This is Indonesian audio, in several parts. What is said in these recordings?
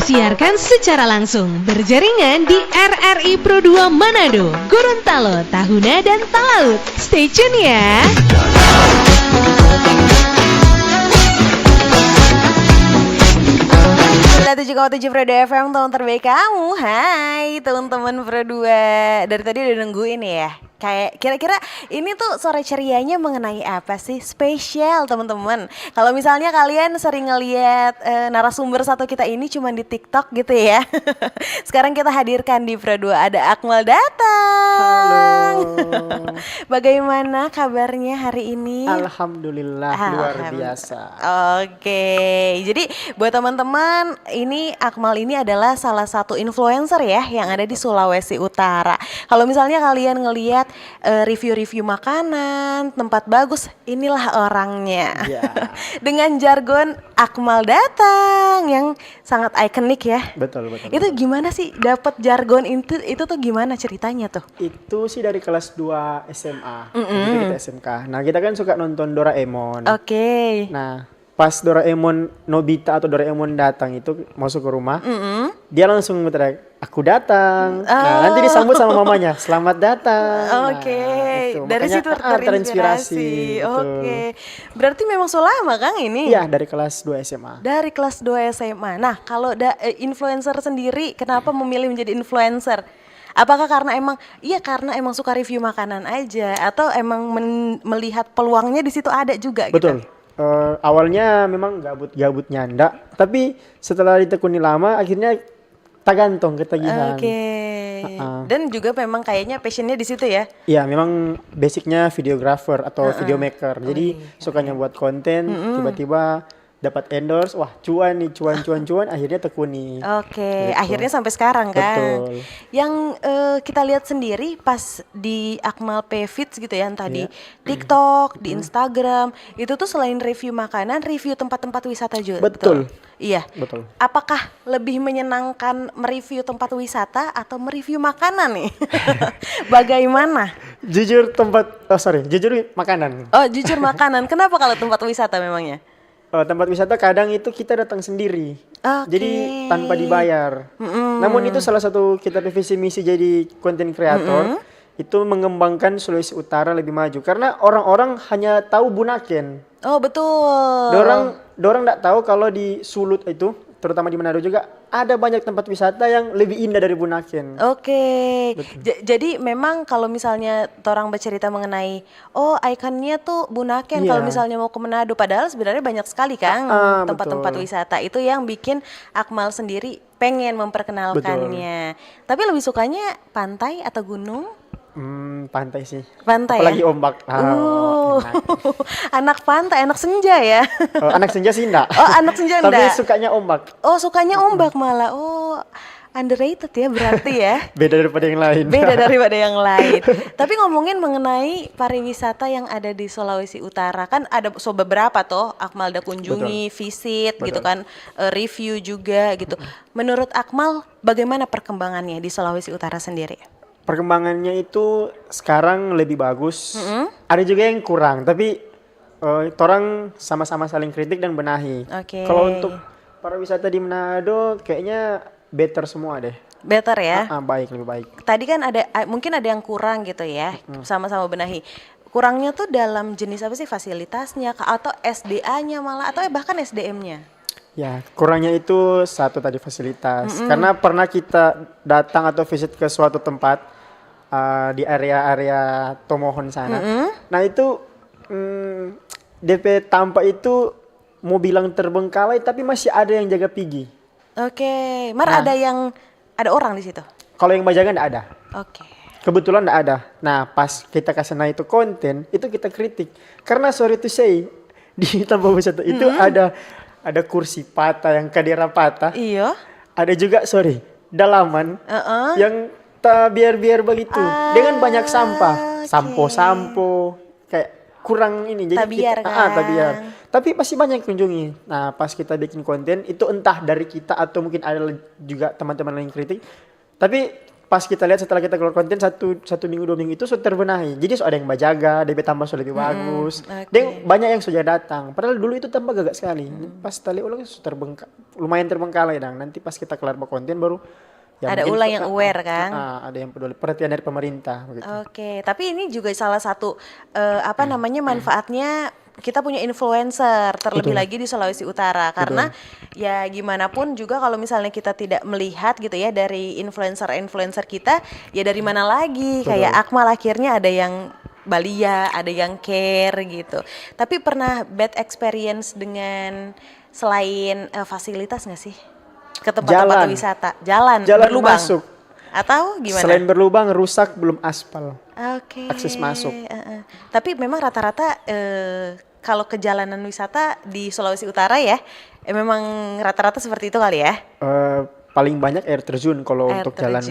disiarkan secara langsung berjaringan di RRI Pro 2 Manado, Gorontalo, Tahuna, dan Talaut. Stay tune ya. 7,7 Pro 2 FM, teman terbaik kamu. Hai teman-teman Pro 2. Dari tadi udah nungguin ya. Kayak kira-kira ini tuh sore cerianya mengenai apa sih? Spesial teman-teman. Kalau misalnya kalian sering ngeliat narasumber satu kita ini cuma di TikTok gitu ya. Sekarang kita hadirkan di Pro 2 ada Akmal datang. Halo. Bagaimana kabarnya hari ini? Alhamdulillah luar biasa. Oke. Jadi buat teman-teman, ini Akmal ini adalah salah satu influencer ya yang ada di Sulawesi Utara. Kalau misalnya kalian ngelihat review-review makanan, tempat bagus, inilah orangnya. Yeah. Dengan jargon Akmal datang yang sangat ikonik ya. Betul. Itu gimana sih dapat jargon itu tuh gimana ceritanya tuh? Itu sih dari kelas 2 SMA. Itu kita SMK. Nah, kita kan suka nonton Doraemon. Oke. Nah, pas Doraemon Nobita atau Doraemon datang itu masuk ke rumah, dia langsung teriak, "Aku datang." Nah, nanti disambut sama mamanya, "Selamat datang." Oke, Nah, dari makanya, situ terinspirasi. Oke, berarti memang selama Kang ini? Iya, dari kelas 2 SMA. Dari kelas 2 SMA. Nah, kalau influencer sendiri, kenapa memilih menjadi influencer? Apakah karena emang suka review makanan aja, atau emang melihat peluangnya di situ ada juga? Betul. Gitu? Awalnya memang gabut nyanda, tapi setelah ditekuni lama akhirnya tergantung ketagihan. Oke. Dan juga memang kayaknya passionnya di situ ya? Iya, memang basicnya videographer atau videomaker. Jadi sukanya buat konten, tiba-tiba dapat endorse, wah cuan nih, cuan, akhirnya tekuni. Oke, Gitu. akhirnya sampai sekarang kan. Betul. Yang kita lihat sendiri pas di Akmal Feeds gitu ya, entah di TikTok, di Instagram, itu tuh selain review makanan, review tempat-tempat wisata juga. Betul. Iya. Betul. Apakah lebih menyenangkan mereview tempat wisata atau mereview makanan nih? Bagaimana? Jujur makanan. Oh, jujur makanan. Kenapa kalau tempat wisata memangnya? Tempat wisata kadang itu kita datang sendiri, Oke. jadi tanpa dibayar. Namun itu salah satu kita visi misi jadi konten kreator, itu mengembangkan Sulawesi Utara lebih maju. Karena orang-orang hanya tahu Bunaken. Oh betul. Dorang nggak tahu kalau di Sulut itu, terutama di Manado juga ada banyak tempat wisata yang lebih indah dari Bunaken. Oke. Jadi memang kalau misalnya orang bercerita mengenai ikonnya tuh Bunaken, kalau misalnya mau ke Manado, padahal sebenarnya banyak sekali kan tempat-tempat wisata itu yang bikin Akmal sendiri pengen memperkenalkannya. Tapi lebih sukanya pantai atau gunung? Pantai sih. Pantai. Apalagi ya? ombak. Anak pantai, anak senja ya. Anak senja sih enggak. Oh, anak senja enggak. Tapi sukanya ombak. Oh, sukanya ombak malah. Oh, underrated ya berarti ya. Beda daripada yang lain. Beda daripada yang lain. Tapi ngomongin mengenai pariwisata yang ada di Sulawesi Utara, kan ada beberapa toh Akmal udah kunjungi, visit gitu kan, review juga gitu. Menurut Akmal, bagaimana perkembangannya di Sulawesi Utara sendiri? Perkembangannya itu sekarang lebih bagus. Ada juga yang kurang, tapi orang sama-sama saling kritik dan benahi. Oke. Kalau untuk pariwisata di Manado kayaknya better semua deh. Better ya? Baik, lebih baik. Tadi kan mungkin ada yang kurang gitu ya, sama-sama benahi. Kurangnya tuh dalam jenis apa sih, fasilitasnya atau SDA-nya malah, atau bahkan SDM-nya? Ya, kurangnya itu satu tadi fasilitas. Karena pernah kita datang atau visit ke suatu tempat di area-area Tomohon sana. Nah itu DP tampak itu mau bilang terbengkalai, tapi masih ada yang jaga pigi. Oke, ada orang di situ. Kalau yang Bajangan enggak ada. Oke. Kebetulan enggak ada. Nah, pas kita kasih itu konten, itu kita kritik. Karena sorry to say, di tempat wisata itu ada kursi patah yang kadera patah. Iya. Ada juga dalaman yang tak biar begitu dengan banyak sampah, sampo kayak kurang ini. Jadi tabiar kita kan? tabiar. Tapi pasti banyak yang kunjungi. Nah, pas kita bikin konten itu entah dari kita atau mungkin ada juga teman-teman lain kritik. Tapi pas kita lihat setelah kita keluar konten satu minggu 2 minggu itu sudah terbenahi. Jadi ada yang bajaga, DP tambah sudah lebih bagus. Dan banyak yang sudah datang. Padahal dulu itu tambah gagak sekali. Pas tali ulang sudah lumayan terbengkalai dong. Nanti pas kita kelar konten baru ya ada ulang yang aware kan? Ada yang peduli, perhatian dari pemerintah. Begitu. Oke, tapi ini juga salah satu namanya manfaatnya kita punya influencer terlebih lagi di Sulawesi Utara karena ya gimana pun juga kalau misalnya kita tidak melihat gitu ya dari influencer kita ya dari mana lagi kayak Akmal akhirnya ada yang balia, ada yang care gitu. Tapi pernah bad experience dengan selain fasilitas nggak sih ke tempat-tempat wisata? Jalan berlubang masuk. Atau gimana? Selain berlubang rusak belum aspal. Oke. Akses masuk. Tapi memang rata-rata kalau perjalanan wisata di Sulawesi Utara ya, memang rata-rata seperti itu kali ya? Paling banyak air terjun kalau untuk jalan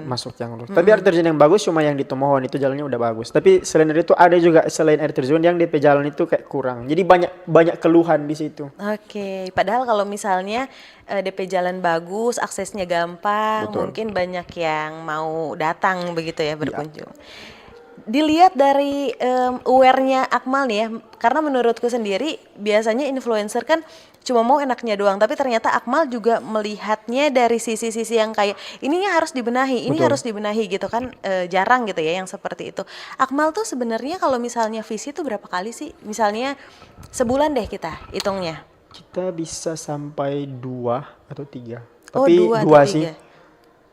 masuk yang lurus. Tapi air terjun yang bagus cuma yang di Tomohon itu jalannya udah bagus. Tapi selain itu ada juga selain air terjun yang DP jalan itu kayak kurang. Jadi banyak keluhan di situ. Oke, padahal kalau misalnya DP jalan bagus, aksesnya gampang, mungkin banyak yang mau datang begitu ya berkunjung. Dilihat dari aware-nya Akmal nih ya, karena menurutku sendiri biasanya influencer kan cuma mau enaknya doang, tapi ternyata Akmal juga melihatnya dari sisi-sisi yang kayak ininya harus dibenahi, ini harus dibenahi gitu kan, jarang gitu ya yang seperti itu. Akmal tuh sebenarnya kalau misalnya visi tuh berapa kali sih? Misalnya sebulan deh kita hitungnya. Kita bisa sampai 2 atau 3. Oh, Tapi 2 sih.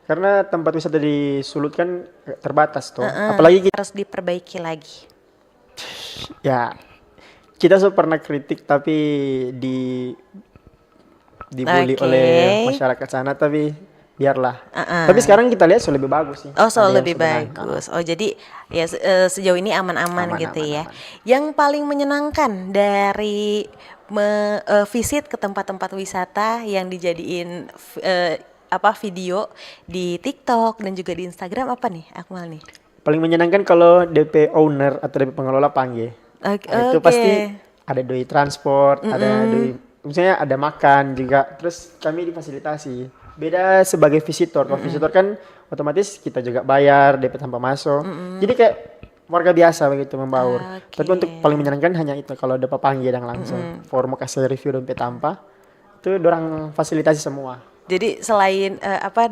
Karena tempat wisata di Sulut kan terbatas tuh. Apalagi harus diperbaiki lagi. Ya, kita pernah kritik tapi dibully oleh masyarakat sana, tapi biarlah. Tapi sekarang kita lihat sudah lebih bagus sih. Oh, sudah lebih bagus. Oh, jadi ya sejauh ini aman-aman gitu ya. Yang paling menyenangkan dari visit ke tempat-tempat wisata yang dijadiin video di TikTok dan juga di Instagram apa nih Akmal nih? Paling menyenangkan kalau DP owner atau DP pengelola panggil. Itu pasti ada doi transport, ada doi, misalnya ada makan juga. Terus kami difasilitasi. Beda sebagai visitor. Kalau visitor kan otomatis kita juga bayar DP tanpa masuk. Jadi kayak warga biasa begitu membaur. Tapi untuk paling menyenangkan hanya itu kalau dapat panggil yang langsung. For mau kasih review DP tanpa itu dorang fasilitasi semua. Jadi selain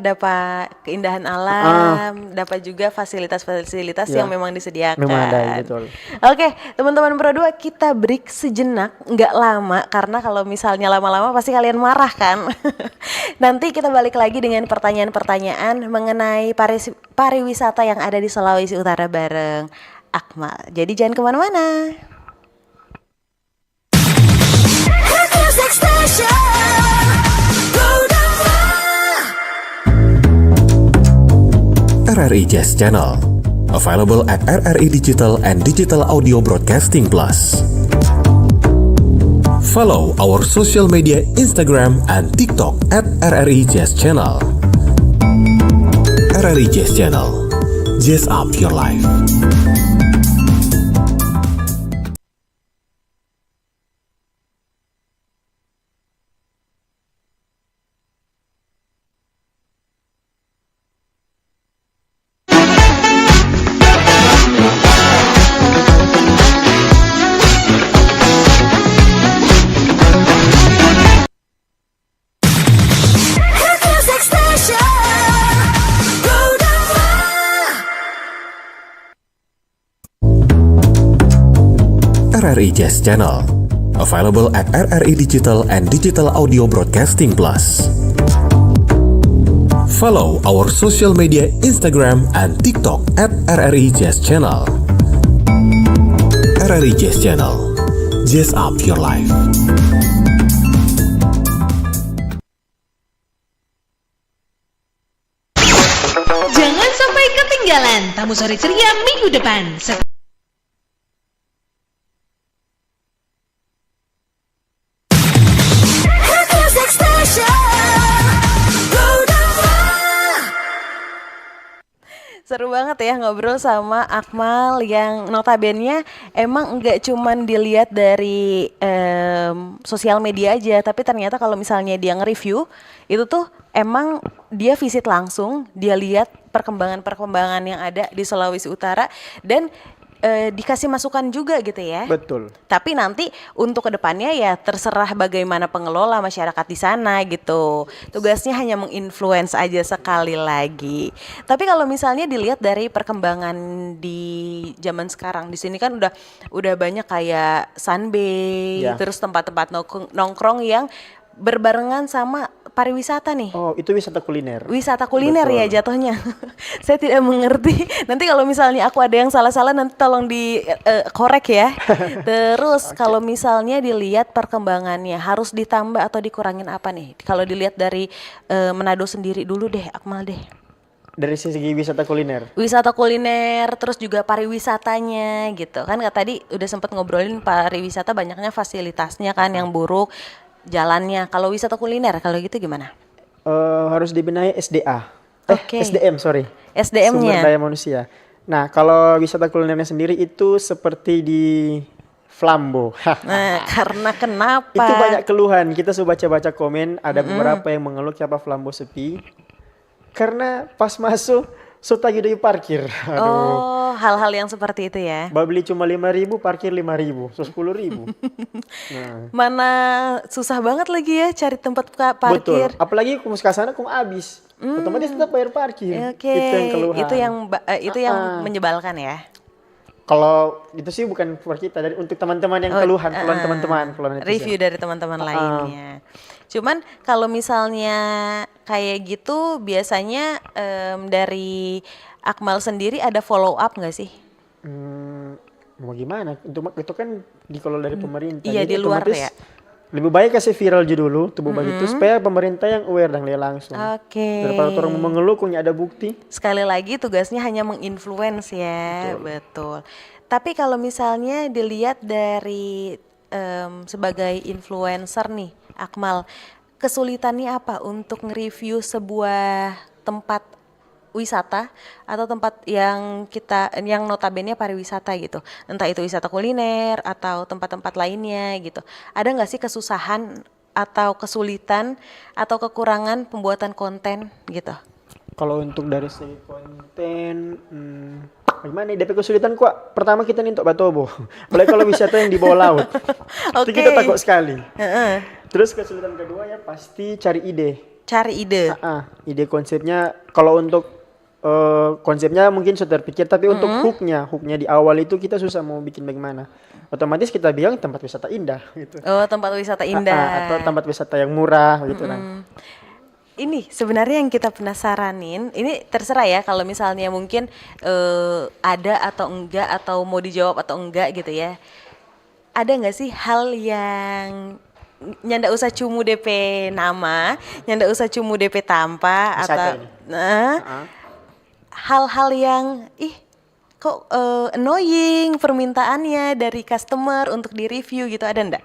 dapat keindahan alam, dapat juga fasilitas-fasilitas yang memang disediakan. Memang ada, betul. Oke, teman-teman Pro 2, kita break sejenak, nggak lama karena kalau misalnya lama-lama pasti kalian marah kan. Nanti kita balik lagi dengan pertanyaan-pertanyaan mengenai pariwisata yang ada di Sulawesi Utara bareng Akmal. Jadi jangan kemana-mana. RRI Jazz Channel, available at RRI Digital and Digital Audio Broadcasting Plus. Follow our social media Instagram and TikTok at RRI Jazz Channel. RRI Jazz Channel, jazz up your life. RRI Jazz Channel, available at RRI Digital and Digital Audio Broadcasting Plus. Follow our social media Instagram and TikTok at RRI Jazz Channel. RRI Jazz Channel, jazz up your life. Jangan sampai ketinggalan tamu sore ceria minggu depan. Seru banget ya ngobrol sama Akmal yang notabene emang nggak cuman dilihat dari sosial media aja, tapi ternyata kalau misalnya dia nge-review itu tuh emang dia visit langsung, dia lihat perkembangan-perkembangan yang ada di Sulawesi Utara dan dikasih masukan juga gitu ya. Betul. Tapi nanti untuk kedepannya ya terserah bagaimana pengelola masyarakat di sana gitu. Tugasnya hanya menginfluence aja sekali lagi. Tapi kalau misalnya dilihat dari perkembangan di zaman sekarang, di sini kan udah banyak kayak sunbay, Ya. terus tempat-tempat nongkrong yang berbarengan sama pariwisata nih. Oh, itu wisata kuliner. Wisata kuliner Betul. ya jatuhnya. Saya tidak mengerti. Nanti kalau misalnya aku ada yang salah-salah nanti tolong di korek ya. Terus kalau misalnya dilihat perkembangannya harus ditambah atau dikurangin apa nih? Kalau dilihat dari Manado sendiri dulu deh, Akmal deh. Dari segi wisata kuliner. Wisata kuliner, terus juga pariwisatanya gitu. Kan tadi udah sempet ngobrolin pariwisata banyaknya fasilitasnya kan yang buruk, jalannya. Kalau wisata kuliner, kalau gitu gimana? Harus dibenahi SDA. Oke. SDM, sorry. SDM-nya. Sumber daya manusia. Nah, kalau wisata kulinernya sendiri itu seperti di Flambo. Nah, karena kenapa? Itu banyak keluhan. Kita sudah baca-baca komen, ada beberapa yang mengeluh kenapa Flambo sepi. Karena pas masuk, tagih dari parkir. Aduh. Oh, hal-hal yang seperti itu ya. Beli cuma 5.000, parkir 5.000, 10.000. Nah, Mana susah banget lagi ya cari tempat parkir. betul. Apalagi kamu ke sana kamu habis. Otomatis tetap bayar parkir. Oke, Itu yang keluhan. itu yang menyebalkan ya. Kalau itu sih bukan for kita, dari untuk teman-teman yang keluhan, keluhan teman-teman, keluhan netizen. Review dari teman-teman lainnya. Cuman kalau misalnya kayak gitu biasanya dari Akmal sendiri ada follow up nggak sih? Mau gimana? Itu kan dikelola dari pemerintah. Iya, Jadi di luar otomatis ya. Lebih baik kasih viral dulu, tubuh begitu supaya pemerintah yang aware dan lihat langsung. Oke. Daripada orang mengeluh, punya ada bukti. Sekali lagi tugasnya hanya menginfluence ya, betul. Tapi kalau misalnya dilihat dari sebagai influencer nih, Akmal, kesulitannya apa untuk nge-review sebuah tempat wisata atau tempat yang notabene pariwisata gitu, entah itu wisata kuliner atau tempat-tempat lainnya gitu. Ada nggak sih kesusahan atau kesulitan atau kekurangan pembuatan konten gitu? Kalau untuk dari segi konten, gimana nih? DP kesulitan kok. Pertama kita nih untuk Batobo. Apalagi kalau wisata yang di bawah laut. Itu kita takut sekali. Terus kesulitan kedua ya pasti cari ide. Cari ide. Ide konsepnya. Kalau untuk konsepnya mungkin sudah terpikir, tapi untuk hooknya di awal itu kita susah mau bikin bagaimana. Otomatis kita bilang tempat wisata indah gitu. Oh, tempat wisata indah. Atau tempat wisata yang murah gitu kan. Ini sebenarnya yang kita penasaranin, ini terserah ya kalau misalnya mungkin ada atau enggak atau mau dijawab atau enggak gitu ya. Ada nggak sih hal yang nyanda usah cumu DP nama, nyanda usah cumu DP tampa Wisata atau ini. hal-hal yang kok annoying permintaannya dari customer untuk di review gitu, ada ndak?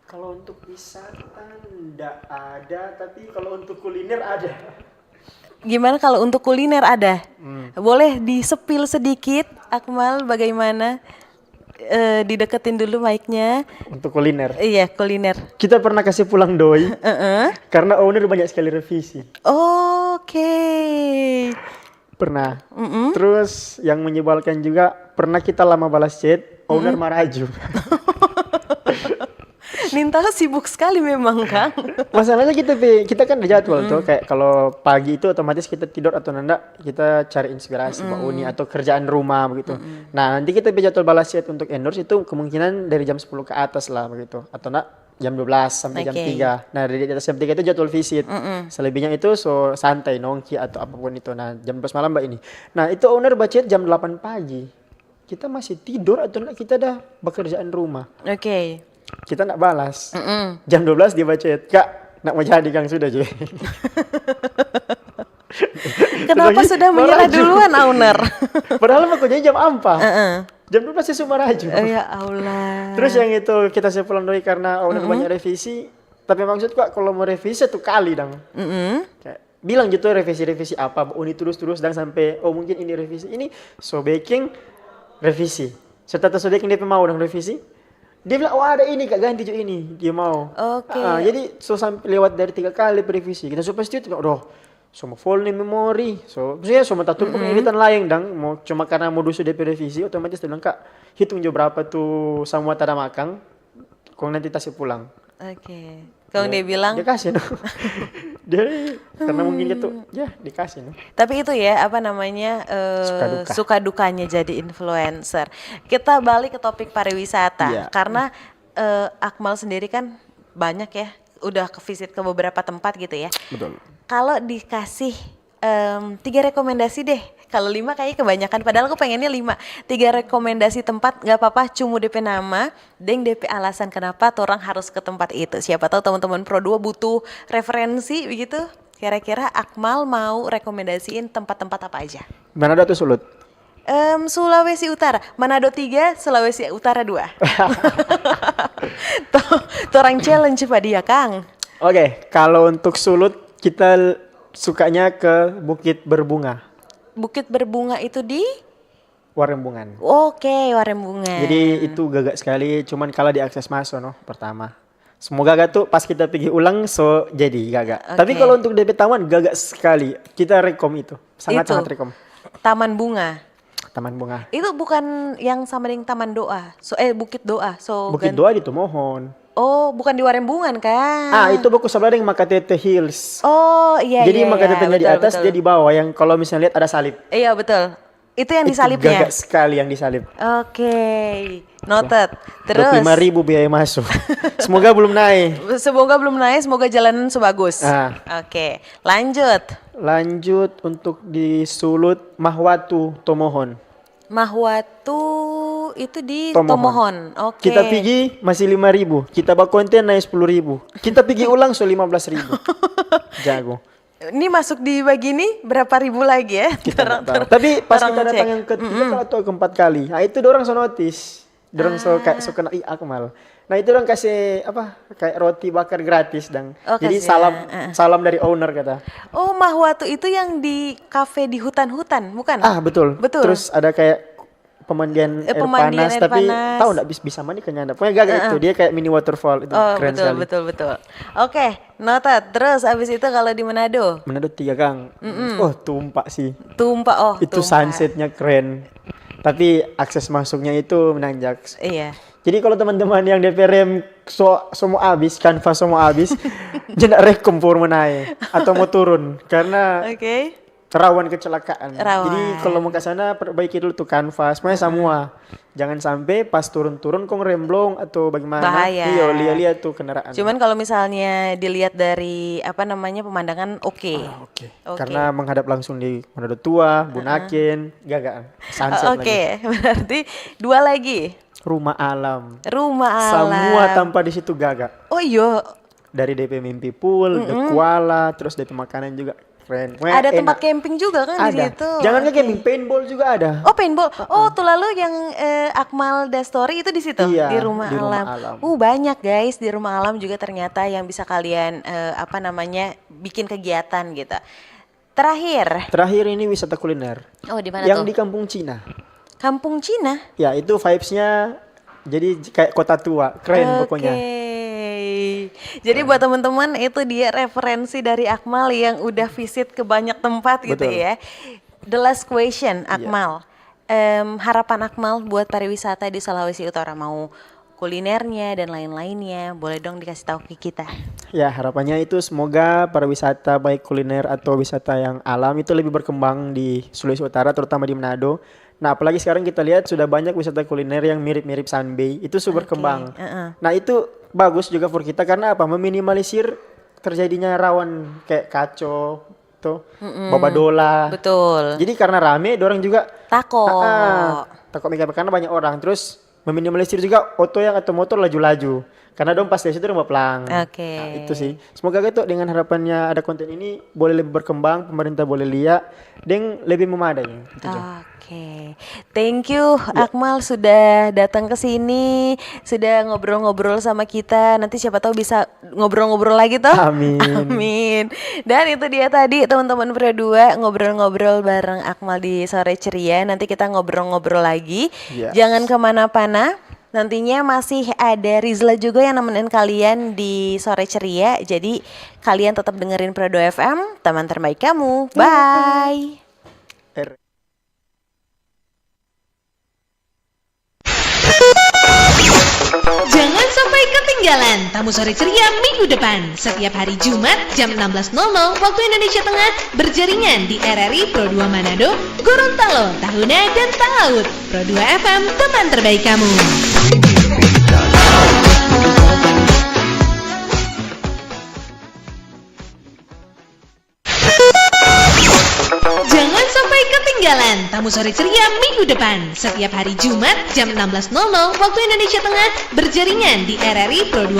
Kalau untuk wisata enggak ada, tapi kalau untuk kuliner ada. Gimana kalau untuk kuliner ada? Boleh disepil sedikit, Akmal, bagaimana? Dideketin dulu mic-nya. Untuk kuliner. Iya, kuliner. Kita pernah kasih pulang doi. Karena owner banyak sekali revisi. Oke. Pernah. Terus yang menyebalkan juga pernah kita lama balas chat, owner maraju. Nintala sibuk sekali memang, Kang. Masalahnya kita kan ada jadwal tuh, kayak kalau pagi itu otomatis kita tidur atau nanda kita cari inspirasi Mbak Uni atau kerjaan rumah begitu. Nah, nanti kita jadwal balas chat untuk endorse itu kemungkinan dari jam 10 ke atas lah begitu. Atau jam 12 sampai jam 3. Nah, dari atas jam 3 itu jadwal visit. Selebihnya itu santai, nongki atau apapun itu. Nah, jam 12 malam Mbak ini. Nah, itu owner baca jam 8 pagi. Kita masih tidur atau kita dah bekerjaan rumah. Oke. Kita nak balas. Jam 12 dia baca, Kak, nak mau jadi Kang sudah je. Kenapa sudah menyerah duluan owner? Padahal aku jadi jam 4. Jam 12 sih Sumaraju. Ya Allah. Terus yang itu kita sepulang dari karena owner banyak revisi. Tapi maksud Kak kalau mau revisi 1 kali dong. Kayak bilang gitu revisi apa ini terus dan sampai mungkin ini revisi ini so baking revisi serta so baking dia mau dengan revisi dia bilang ada ini kak ganti juga ini dia mau. Jadi so sampai lewat dari 3 kali revisi kita so pasti itu so mau full nih memori so maksudnya so mau tatur pengeditan lain dan mau cuma karena mau dusu DP revisi otomatis dia bilang kak hitung juga berapa tuh semua tada makan kau nanti tasnya pulang. Kalau dia bilang dia kasih no. Dia karena mungkin dia tuh dikasih no. Tapi itu ya apa namanya suka dukanya jadi influencer. Kita balik ke topik pariwisata karena Akmal sendiri kan banyak ya udah ke visit ke beberapa tempat gitu ya. Betul. Kalau dikasih 3 rekomendasi deh. Kalau 5 kayaknya kebanyakan. Padahal aku pengennya 5. 3 rekomendasi tempat gak apa-apa. Cuma DP nama, deng DP alasan kenapa orang harus ke tempat itu. Siapa tahu teman-teman Pro 2 butuh referensi begitu. Kira-kira Akmal mau rekomendasiin tempat-tempat apa aja? Manado atau Sulut? Sulawesi Utara. Manado 3, Sulawesi Utara 2. Orang challenge Pak dia Kang. Oke, kalau untuk Sulut kita sukanya ke Bukit Berbunga. Bukit Berbunga itu di Warembungan. Warembungan. Jadi itu gagak sekali, cuman kalau diakses masuk pertama. Semoga gagak tuh pas kita pergi ulang so jadi gagak. Tapi kalau untuk DP Taman gagak sekali. Kita rekom itu. Sangat rekom. Taman Bunga. Taman Bunga. Itu bukan yang sama dengan Taman Doa. Bukit Doa. Bukit Doa di Tomohon. Oh, bukan di Warembungan kan? Itu buku sebelah dengan Makatete Hills. Iya. Jadi Makatetenya di atas, dia di bawah. Yang kalau misalnya lihat ada salib. Iya betul. Itu yang disalibnya. Gagak sekali yang disalib. Noted. Terus 25.000 biaya masuk. Semoga belum naik. Semoga jalanan sebagus. Lanjut untuk di Sulut Mahwatu Tomohon. Mahwatu itu di Tomohon. Kita pergi masih 5.000. Kita bawa konten naik 10.000. Kita pergi ulang so 15.000. Jago. Ini masuk di bagi ini berapa ribu lagi ya? Tapi pas kita datang yang ketiga atau keempat kali, itu dorang so notice. Dorang so kayak so kena Akmal. Nah itu orang kasih kayak roti bakar gratis dan jadi salam dari owner kata. Mahwatu itu yang di kafe di hutan-hutan bukan? Betul. Terus ada kayak pemandian air panas tapi tahu nggak bisa mandi kenyanda. Pokoknya gagak itu dia kayak mini waterfall itu keren sekali. Betul. Noted. Terus abis itu kalau di Manado? Manado 3 Kang. Tumpak sih. Itu sunsetnya keren. Tapi akses masuknya itu menanjak. Iya. Jadi kalau teman-teman yang DP rem semua habis, kanvas semua habis, jangan rekom pour menaik atau mau turun karena rawan kecelakaan. Jadi kalau mau ke sana perbaiki dulu tuh kanvas, semua. Jangan sampai pas turun-turun kok remblong atau bagaimana. Bahaya. Iya, lihat tuh kendaraan. Cuman kalau misalnya dilihat dari pemandangan oke. Karena menghadap langsung di Manado Tua, Bunaken, gagaan. Sunset lagi. Berarti 2 lagi. Rumah alam. Semua tanpa di situ gagak. Dari DP mimpi pool, the koala, terus DP makanan juga keren. Ada tempat camping juga kan di situ. Jangan ke camping, paintball juga ada. Paintball. Tuh lalu yang Akmal The Story itu di situ di rumah alam. Banyak guys di rumah alam juga ternyata yang bisa kalian bikin kegiatan gitu. Terakhir ini wisata kuliner. Di mana yang tuh? di Kampung Cina. Kampung Cina? Ya itu vibes-nya jadi kayak kota tua, keren pokoknya. Jadi buat teman-teman itu dia referensi dari Akmal yang udah visit ke banyak tempat gitu ya. The last question Akmal, harapan Akmal buat pariwisata di Sulawesi Utara, mau kulinernya dan lain-lainnya, boleh dong dikasih tahu ke kita. Ya harapannya itu semoga pariwisata baik kuliner atau wisata yang alam itu lebih berkembang di Sulawesi Utara terutama di Manado. Nah apalagi sekarang kita lihat sudah banyak wisata kuliner yang mirip-mirip Sunbay itu sudah berkembang. Nah itu bagus juga for kita karena meminimalisir terjadinya rawan kayak kaco tuh, babadola. Betul. Jadi karena rame, dorang juga takut mikir karena banyak orang. Terus meminimalisir juga oto yang atau motor laju-laju. Karena dong pas dari situ rumah pelang. Nah, itu sih. Semoga gitu dengan harapannya ada konten ini boleh lebih berkembang, pemerintah boleh lihat, dan lebih memadai. Oke, thank you Akmal sudah datang ke sini, sudah ngobrol-ngobrol sama kita. Nanti siapa tahu bisa ngobrol-ngobrol lagi toh. Amin. Amin. Dan itu dia tadi teman-teman Pro 2 ngobrol-ngobrol bareng Akmal di Sore Ceria. Nanti kita ngobrol-ngobrol lagi. Yes. Jangan kemana-mana. Nantinya masih ada Rizla juga yang nemenin kalian di Sore Ceria. Jadi kalian tetap dengerin Pro 2 FM, teman terbaik kamu. Bye. Jangan sampai ketinggalan tamu Sore Ceria minggu depan. Setiap hari Jumat jam 16.00 waktu Indonesia Tengah berjaringan di RRI Pro 2 Manado, Gorontalo, Tahuna, dan Talaut. Pro 2 FM, teman terbaik kamu. Jangan sampai ketinggalan tamu Sore Ceria minggu depan. Setiap hari Jumat jam 16.00 waktu Indonesia Tengah berjaringan di RRI Pro 2